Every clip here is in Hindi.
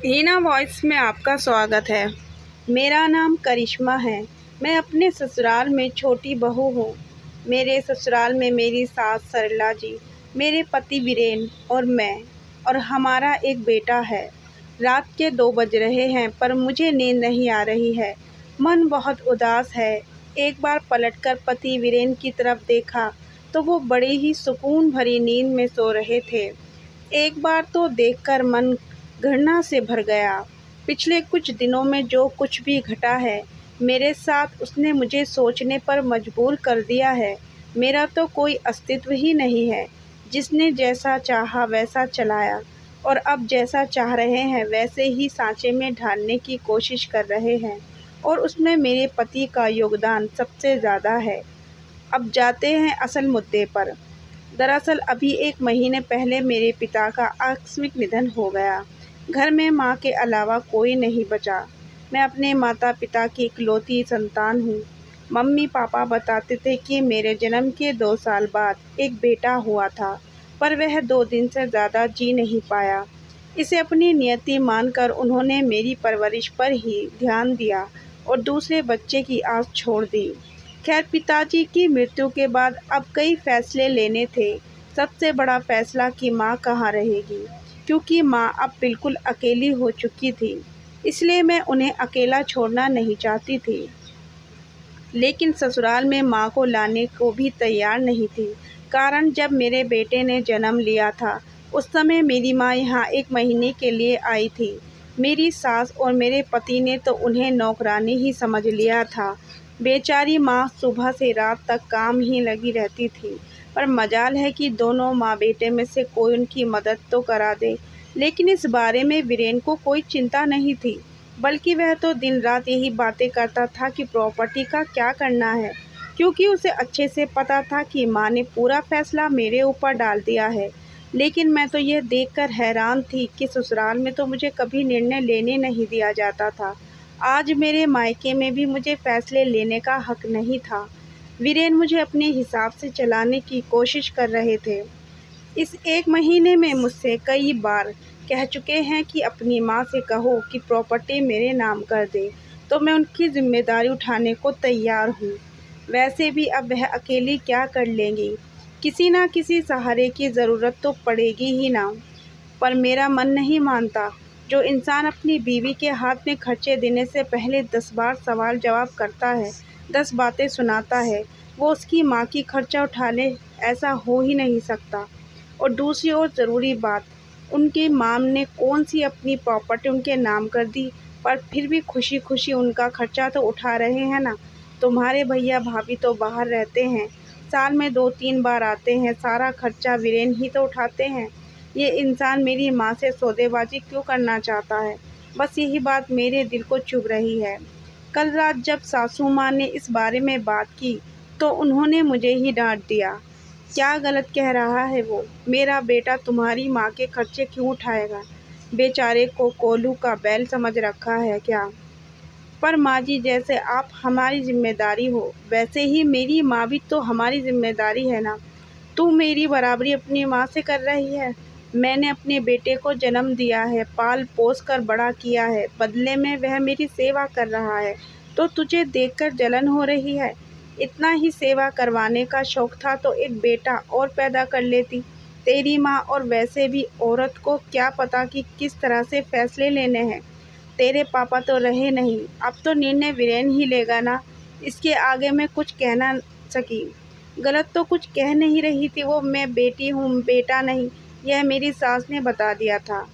हीना वॉइस में आपका स्वागत है। मेरा नाम करिश्मा है। मैं अपने ससुराल में छोटी बहू हूँ। मेरे ससुराल में मेरी सास सरला जी, मेरे पति वीरेन और मैं और हमारा एक बेटा है। रात के 2 बज रहे हैं पर मुझे नींद नहीं आ रही है। मन बहुत उदास है। एक बार पलटकर पति वीरेन की तरफ देखा तो वो बड़ी ही सुकून भरी नींद में सो रहे थे। एक बार तो देखकर मन घृणा से भर गया। पिछले कुछ दिनों में जो कुछ भी घटा है मेरे साथ, उसने मुझे सोचने पर मजबूर कर दिया है। मेरा तो कोई अस्तित्व ही नहीं है। जिसने जैसा चाहा वैसा चलाया और अब जैसा चाह रहे हैं वैसे ही सांचे में ढालने की कोशिश कर रहे हैं, और उसमें मेरे पति का योगदान सबसे ज़्यादा है। अब जाते हैं असल मुद्दे पर। दरअसल अभी 1 महीने पहले मेरे पिता का आकस्मिक निधन हो गया। घर में माँ के अलावा कोई नहीं बचा। मैं अपने माता पिता की इकलौती संतान हूँ। मम्मी पापा बताते थे कि मेरे जन्म के 2 साल बाद एक बेटा हुआ था, पर वह 2 दिन से ज़्यादा जी नहीं पाया। इसे अपनी नियति मानकर उन्होंने मेरी परवरिश पर ही ध्यान दिया और दूसरे बच्चे की आस छोड़ दी। खैर, पिताजी की मृत्यु के बाद अब कई फैसले लेने थे। सबसे बड़ा फैसला कि माँ कहाँ रहेगी, क्योंकि माँ अब बिल्कुल अकेली हो चुकी थी। इसलिए मैं उन्हें अकेला छोड़ना नहीं चाहती थी, लेकिन ससुराल में माँ को लाने को भी तैयार नहीं थी। कारण जब मेरे बेटे ने जन्म लिया था उस समय मेरी माँ यहाँ 1 महीने के लिए आई थी। मेरी सास और मेरे पति ने तो उन्हें नौकरानी ही समझ लिया था। बेचारी माँ सुबह से रात तक काम ही लगी रहती थी, पर मजाल है कि दोनों माँ बेटे में से कोई उनकी मदद तो करा दे। लेकिन इस बारे में वीरेन को कोई चिंता नहीं थी, बल्कि वह तो दिन रात यही बातें करता था कि प्रॉपर्टी का क्या करना है, क्योंकि उसे अच्छे से पता था कि माँ ने पूरा फैसला मेरे ऊपर डाल दिया है। लेकिन मैं तो यह देखकर हैरान थी कि ससुराल में तो मुझे कभी निर्णय लेने नहीं दिया जाता था। आज मेरे मायके में भी मुझे फैसले लेने का हक नहीं था। वीरेन मुझे अपने हिसाब से चलाने की कोशिश कर रहे थे। इस 1 महीने में मुझसे कई बार कह चुके हैं कि अपनी माँ से कहो कि प्रॉपर्टी मेरे नाम कर दे, तो मैं उनकी जिम्मेदारी उठाने को तैयार हूँ। वैसे भी अब वह अकेली क्या कर लेंगी, किसी ना किसी सहारे की ज़रूरत तो पड़ेगी ही ना। पर मेरा मन नहीं मानता। जो इंसान अपनी बीवी के हाथ में खर्चे देने से पहले 10 बार सवाल जवाब करता है, 10 बातें सुनाता है, वो उसकी माँ की खर्चा उठा ले, ऐसा हो ही नहीं सकता। और दूसरी ओर ज़रूरी बात, उनकी माँ ने कौन सी अपनी प्रॉपर्टी उनके नाम कर दी, पर फिर भी खुशी खुशी उनका खर्चा तो उठा रहे हैं ना। तुम्हारे भैया भाभी तो बाहर रहते हैं, साल में 2-3 बार आते हैं, सारा खर्चा वीरेन ही तो उठाते हैं। ये इंसान मेरी माँ से सौदेबाजी क्यों करना चाहता है? बस यही बात मेरे दिल को चुभ रही है। कल रात जब सासू माँ ने इस बारे में बात की तो उन्होंने मुझे ही डांट दिया। क्या गलत कह रहा है वो? मेरा बेटा तुम्हारी माँ के खर्चे क्यों उठाएगा? बेचारे को कोल्हू का बैल समझ रखा है क्या? पर माँ जी, जैसे आप हमारी जिम्मेदारी हो वैसे ही मेरी माँ भी तो हमारी जिम्मेदारी है ना। तू मेरी बराबरी अपनी माँ से कर रही है। मैंने अपने बेटे को जन्म दिया है, पाल पोस कर बड़ा किया है, बदले में वह मेरी सेवा कर रहा है, तो तुझे देखकर जलन हो रही है। इतना ही सेवा करवाने का शौक था तो एक बेटा और पैदा कर लेती तेरी माँ। और वैसे भी औरत को क्या पता कि किस तरह से फैसले लेने हैं। तेरे पापा तो रहे नहीं, अब तो निर्णय वीरेन ही लेगा ना। इसके आगे मैं कुछ कह ना सकी। गलत तो कुछ कह नहीं रही थी वो, मैं बेटी हूँ बेटा नहीं, यह मेरी सास ने बता दिया था।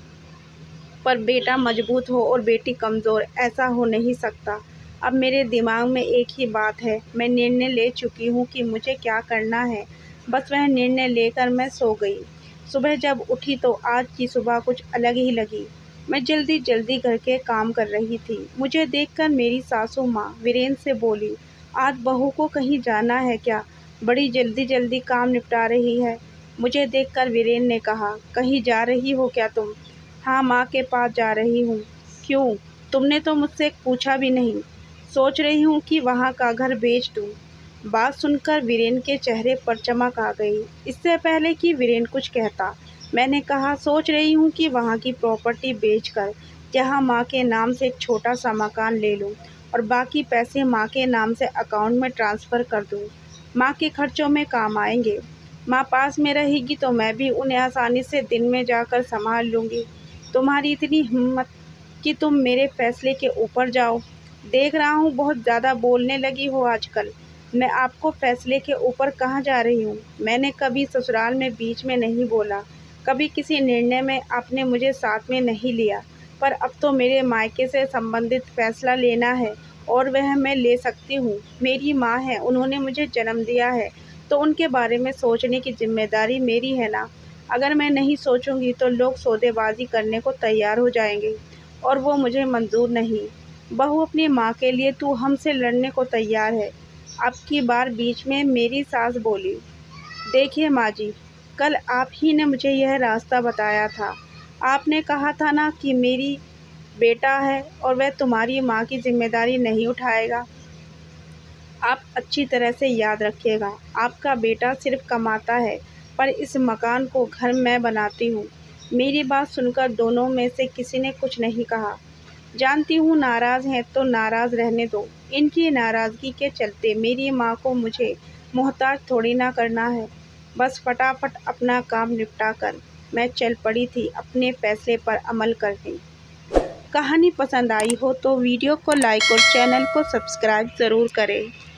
पर बेटा मजबूत हो और बेटी कमज़ोर, ऐसा हो नहीं सकता। अब मेरे दिमाग में एक ही बात है, मैं निर्णय ले चुकी हूँ कि मुझे क्या करना है। बस वह निर्णय लेकर मैं सो गई। सुबह जब उठी तो आज की सुबह कुछ अलग ही लगी। मैं जल्दी जल्दी घर के काम कर रही थी। मुझे देखकर मेरी सासू माँ वीरेन से बोली, आज बहू को कहीं जाना है क्या? बड़ी जल्दी जल्दी काम निपटा रही है। मुझे देखकर वीरेन ने कहा, कहीं जा रही हो क्या तुम? हाँ, माँ के पास जा रही हूँ। क्यों? तुमने तो मुझसे पूछा भी नहीं। सोच रही हूँ कि वहाँ का घर बेच दूँ। बात सुनकर वीरेन के चेहरे पर चमक आ गई। इससे पहले कि वीरेन कुछ कहता, मैंने कहा, सोच रही हूँ कि वहाँ की प्रॉपर्टी बेचकर जहां माँ के नाम से एक छोटा सा मकान ले लूं और बाकी पैसे माँ के नाम से अकाउंट में ट्रांसफ़र कर दूं। माँ के खर्चों में काम आएंगे। माँ पास में रहेगी तो मैं भी उन्हें आसानी से दिन में जाकर संभाल लूँगी। तुम्हारी इतनी हिम्मत कि तुम मेरे फैसले के ऊपर जाओ। देख रहा हूँ बहुत ज़्यादा बोलने लगी हो आजकल। मैं आपको फैसले के ऊपर कहाँ जा रही हूँ। मैंने कभी ससुराल में बीच में नहीं बोला, कभी किसी निर्णय में आपने मुझे साथ में नहीं लिया, पर अब तो मेरे मायके से संबंधित फैसला लेना है और वह मैं ले सकती हूँ। मेरी माँ है, उन्होंने मुझे जन्म दिया है, तो उनके बारे में सोचने की जिम्मेदारी मेरी है ना। अगर मैं नहीं सोचूंगी तो लोग सौदेबाजी करने को तैयार हो जाएंगे और वो मुझे मंजूर नहीं। बहू अपनी माँ के लिए तू हमसे लड़ने को तैयार है। अब की बार बीच में मेरी सास बोली, देखिए माँ जी, कल आप ही ने मुझे यह रास्ता बताया था। आपने कहा था ना कि मेरी बेटा है और वह तुम्हारी माँ की जिम्मेदारी नहीं उठाएगा। आप अच्छी तरह से याद रखिएगा, आपका बेटा सिर्फ कमाता है, पर इस मकान को घर मैं बनाती हूँ। मेरी बात सुनकर दोनों में से किसी ने कुछ नहीं कहा। जानती हूँ नाराज़ हैं तो नाराज़ रहने दो। इनकी नाराज़गी के चलते मेरी माँ को मुझे मोहताज थोड़ी ना करना है। बस फटाफट अपना काम निपटा कर मैं चल पड़ी थी अपने फैसले पर अमल करने। कहानी पसंद आई हो तो वीडियो को लाइक और चैनल को सब्सक्राइब ज़रूर करें।